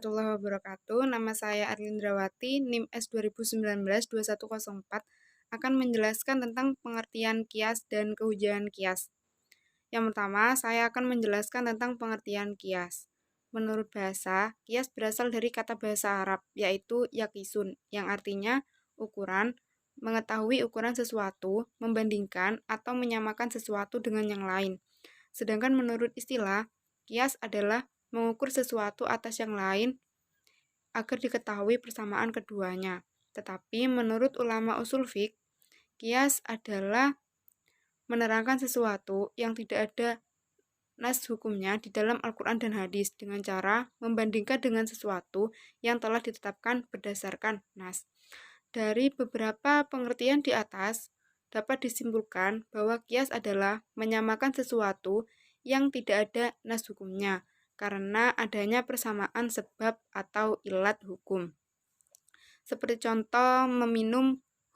warahmatullahi wabarakatuh. Nama saya Arlindrawati, NIM S 2019-2104, akan menjelaskan tentang pengertian kias dan kehujahan kias. Yang pertama, saya akan menjelaskan tentang pengertian kias. Menurut bahasa, kias berasal dari kata bahasa Arab, yaitu yakisun, yang artinya ukuran, mengetahui ukuran sesuatu, membandingkan, atau menyamakan sesuatu dengan yang lain. Sedangkan menurut istilah, kias adalah mengukur sesuatu atas yang lain agar diketahui persamaan keduanya. Tetapi menurut ulama usul fiqh, kias adalah menerangkan sesuatu yang tidak ada nas hukumnya di dalam Al-Quran dan hadis dengan cara membandingkan dengan sesuatu yang telah ditetapkan berdasarkan nas. Dari beberapa pengertian di atas, dapat disimpulkan bahwa kias adalah menyamakan sesuatu yang tidak ada nas hukumnya, karena adanya persamaan sebab atau ilat hukum. Seperti contoh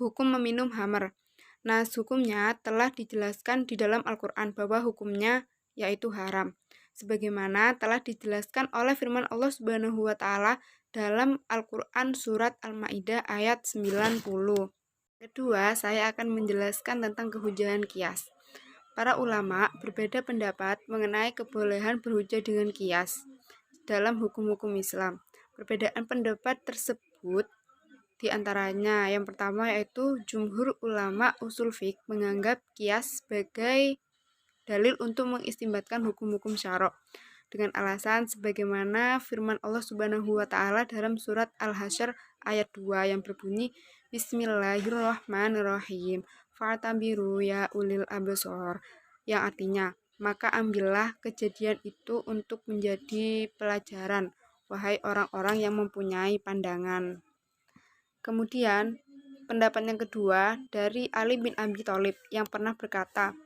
hukum meminum khamr. Nas hukumnya telah dijelaskan di dalam Al-Quran bahwa hukumnya yaitu haram. Sebagaimana telah dijelaskan oleh firman Allah Subhanahu wa Ta'ala dalam Al-Quran Surat Al-Ma'idah ayat 90. Kedua, saya akan menjelaskan tentang kehujahan kias. Para ulama berbeda pendapat mengenai kebolehan berhujah dengan kias dalam hukum-hukum Islam. Perbedaan pendapat tersebut diantaranya yang pertama yaitu jumhur ulama usul fiqh menganggap kias sebagai dalil untuk mengistinbatkan hukum-hukum syara' dengan alasan sebagaimana firman Allah Subhanahu wa Ta'ala dalam surat Al-Hasyr ayat 2 yang berbunyi Bismillahirrahmanirrahim fa'tabiru ya ulil absor, yang artinya maka ambillah kejadian itu untuk menjadi pelajaran wahai orang-orang yang mempunyai pandangan. Kemudian pendapat yang kedua dari Ali bin Abi Thalib yang pernah berkata,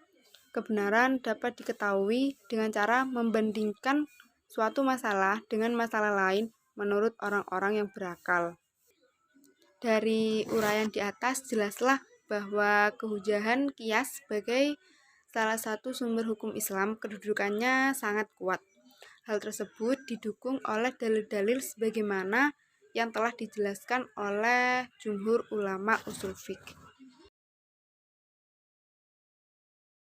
kebenaran dapat diketahui dengan cara membandingkan suatu masalah dengan masalah lain menurut orang-orang yang berakal. Dari uraian di atas jelaslah bahwa kehujahan kias sebagai salah satu sumber hukum Islam kedudukannya sangat kuat. Hal tersebut didukung oleh dalil-dalil sebagaimana yang telah dijelaskan oleh jumhur ulama usul fiqh.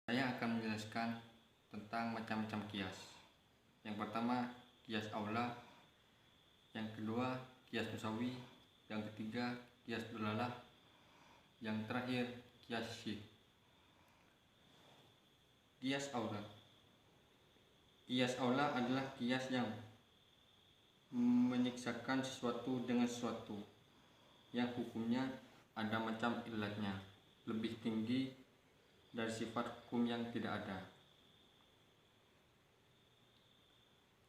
Saya akan menjelaskan tentang macam-macam kias. Yang pertama, kias aula. Yang kedua, kias musawi. Yang ketiga, kias dalalah. Yang terakhir, kias syibh. Kias aula. Kias aula adalah kias yang menyiksakan sesuatu dengan sesuatu yang hukumnya ada macam ilatnya, lebih tinggi dari sifat hukum yang tidak ada.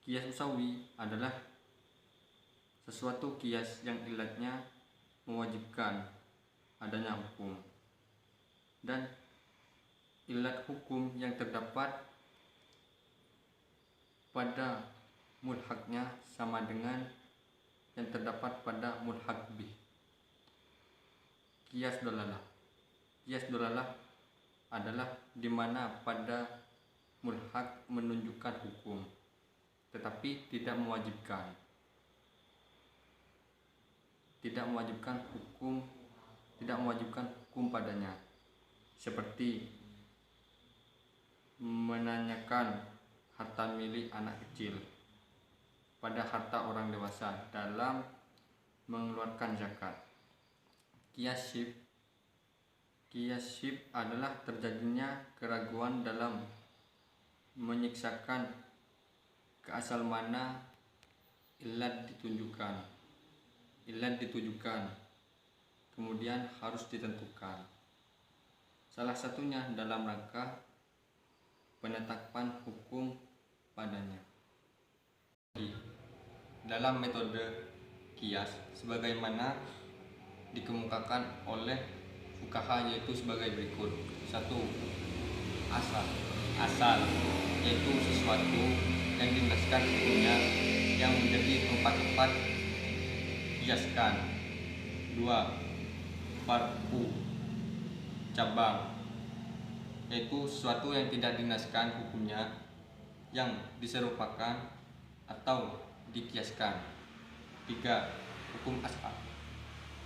Kias musawi adalah sesuatu kias yang ilatnya mewajibkan adanya hukum dan ilat hukum yang terdapat pada mulhaknya sama dengan yang terdapat pada mulhak bih. Kias dalalah. Kias dalalah adalah di mana pada mulhak menunjukkan hukum tetapi tidak mewajibkan hukum padanya, seperti menanyakan harta milik anak kecil pada harta orang dewasa dalam mengeluarkan zakat. Kias syibh adalah terjadinya keraguan dalam menyiksakan ke asal mana ilat ditujukan, kemudian harus ditentukan. Salah satunya dalam rangka penetapan hukum padanya. Dalam metode kias sebagaimana dikemukakan oleh fuqaha yaitu sebagai berikut. 1. Asal yaitu sesuatu yang dinaskan hukumnya yang menjadi tempat kiaskan. 2. Far'u, cabang, yaitu sesuatu yang tidak dinaskan hukumnya yang diserupakan atau dikiaskan. 3. Hukum asal,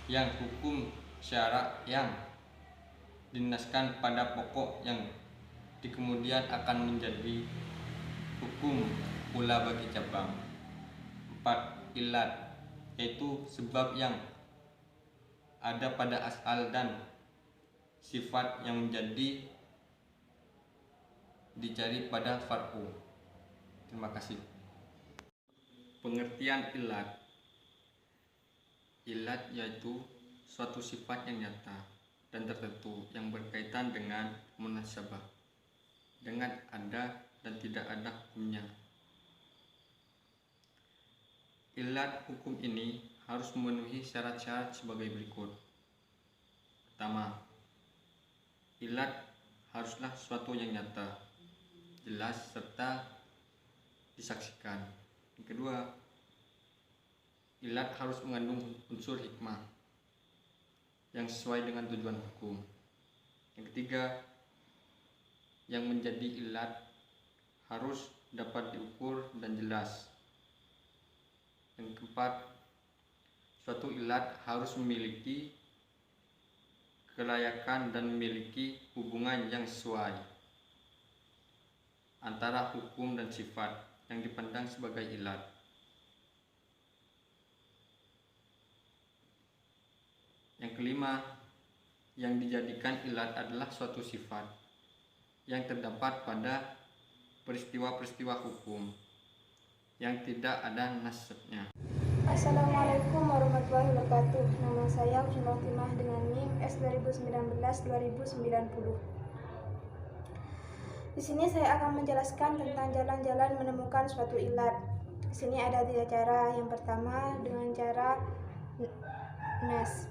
yang hukum syara yang dinaskan pada pokok yang di kemudian akan menjadi hukum pula bagi cabang. 4. Ilat, yaitu sebab yang ada pada asal dan sifat yang menjadi dicari pada far'u. Terima kasih. Pengertian ilat. Ilat yaitu suatu sifat yang nyata dan tertentu yang berkaitan dengan munasabah, dengan ada dan tidak ada hukumnya. Ilat hukum ini harus memenuhi syarat-syarat sebagai berikut. Pertama, ilat haruslah sesuatu yang nyata, jelas, serta disaksikan. Yang kedua, ilat harus mengandung unsur hikmah yang sesuai dengan tujuan hukum. Yang ketiga, yang menjadi ilat harus dapat diukur dan jelas. Yang keempat, suatu ilat harus memiliki kelayakan dan memiliki hubungan yang sesuai antara hukum dan sifat yang dipandang sebagai ilat. Yang kelima, yang dijadikan ilat adalah suatu sifat yang terdapat pada peristiwa-peristiwa hukum yang tidak ada nasabnya. Assalamualaikum warahmatullahi wabarakatuh. Nama saya Husnul Khotimah dengan NIM S2019-2090. Di sini saya akan menjelaskan tentang jalan-jalan menemukan suatu ilat. Di sini ada 3 cara. Yang pertama dengan cara nas.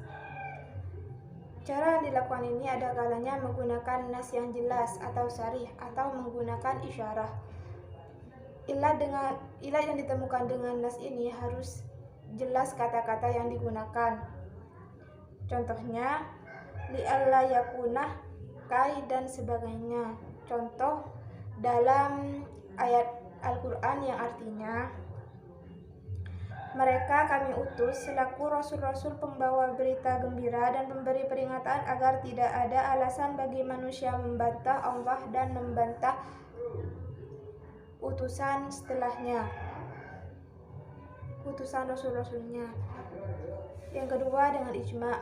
Cara yang dilakukan ini ada kalanya menggunakan nas yang jelas atau sharih atau menggunakan isyarah. Ilat yang ditemukan dengan nas ini harus jelas kata-kata yang digunakan. Contohnya li'alla yakunah, kai, dan sebagainya. Contoh dalam ayat Al-Quran yang artinya, mereka kami utus selaku rasul-rasul pembawa berita gembira dan pemberi peringatan agar tidak ada alasan bagi manusia membantah Allah dan membantah utusan setelahnya, utusan rasul-rasulnya. Yang kedua dengan ijma.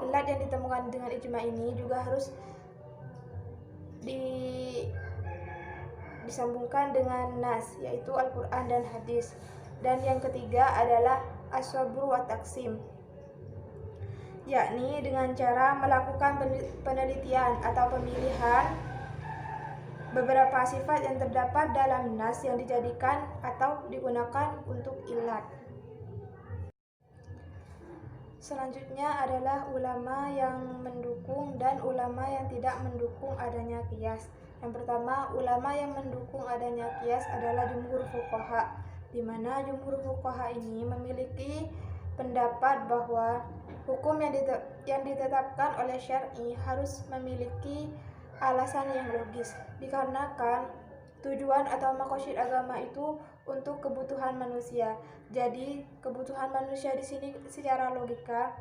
Ilat yang ditemukan dengan ijma ini juga harus disambungkan dengan nas, yaitu Al-Quran dan hadis. Dan yang ketiga adalah as-sabru wa taksim, yakni dengan cara melakukan penelitian atau pemilihan beberapa sifat yang terdapat dalam nas yang dijadikan atau digunakan untuk ilat. Selanjutnya adalah ulama yang mendukung dan ulama yang tidak mendukung adanya qiyas. Yang pertama, ulama yang mendukung adanya qiyas adalah jumhur fuqaha, di mana jumhur fuqaha ini memiliki pendapat bahwa hukum yang ditetapkan oleh syar'i harus memiliki alasan yang logis, dikarenakan tujuan atau maqasid agama itu untuk kebutuhan manusia. Jadi kebutuhan manusia di sini secara logika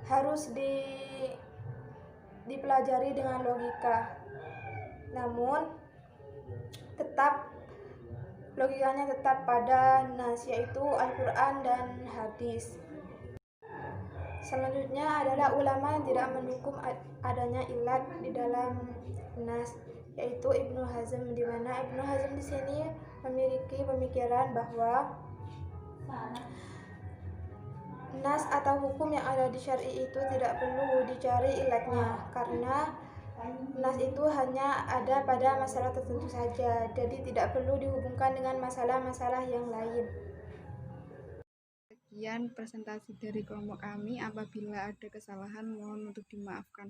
harus dipelajari dengan logika. Namun tetap logikanya tetap pada nas, yaitu Al-Quran dan hadis. Selanjutnya adalah ulama yang tidak mendukung adanya ilat di dalam nas, yaitu Ibnu Hazm, di mana Ibnu Hazm di sini memiliki pemikiran bahwa nas atau hukum yang ada di syar'i itu tidak perlu dicari ilatnya, karena nas itu hanya ada pada masalah tertentu saja, jadi tidak perlu dihubungkan dengan masalah-masalah yang lain. Sekian presentasi dari kelompok kami. Apabila ada kesalahan, mohon untuk dimaafkan.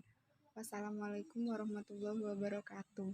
Wassalamualaikum warahmatullahi wabarakatuh.